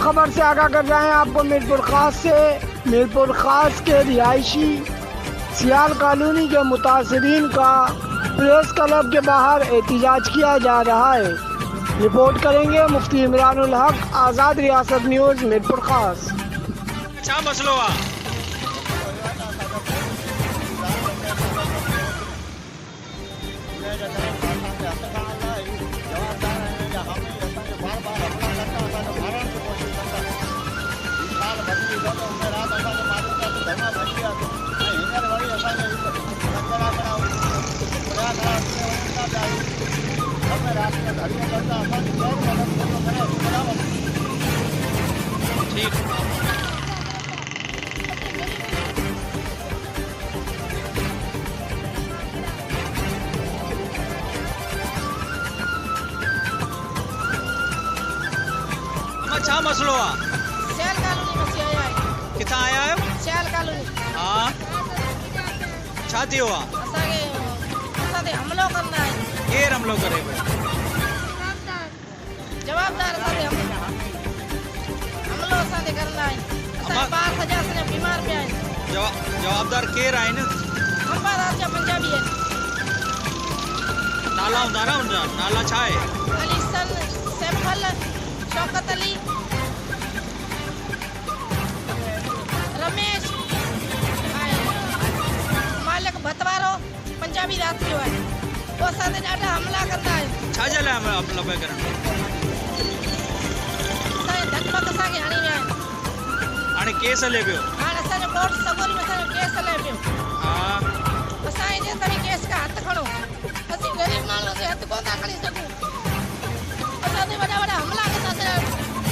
खबर से आगाह कर रहे हैं आपको मीरपुर खास से। मीरपुर खास के रिहायशी सियाल कॉलोनी के मुतासरीन का प्रेस क्लब के बाहर एहतजाज किया जा रहा है। रिपोर्ट करेंगे मुफ्ती इमरानुल हक, आज़ाद रियासत न्यूज़ मीरपुर खास। क्या मसलो है? ठीक छा मसलो आहे? सियाल कॉलोनी में से आया है। किथां आया आहियो? सियाल कॉलोनी। हाँ, छा थियो आहे? असां ते हमलो कंदा आहिनि। केरु हमलो करे पियो? जवाबदार असां ते हमलो असां ते कंदा आहिनि। असांजा ॿार सॼा असांजा बीमार पिया आहिनि। जवाबदार केरु आहिनि? अंबादास जा पंजाबी आहिनि। नाला हूंदा न हुनजा? नाला छा आहे? अलीसन, सैफल, शौकत अली, रमेश, मालिक भतवारो पंजाबी रात जो आहे। वो असां ते ॾाढा हमला कंदा आहिनि। छा जे लाइ हमलो पिया करनि? असांजे धकमक असांखे हणी विया आहिनि। हाणे केस हले पियो? हाणे असांजो कोर्ट सगोरी में असांजो केस हले पियो। हा, असांजे जे तव्हीं केस खां हथु खणो। असीं ग़रीब माण्हू से हथु कोन था खणी सघूं। असां ते वॾा वॾा हमला कंदा। असांजा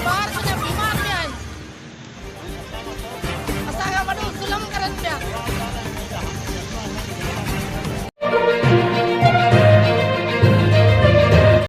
ॿार सॼा बीमार पिया आहिनि। असांखां वॾो ज़ुल्म करनि पिया।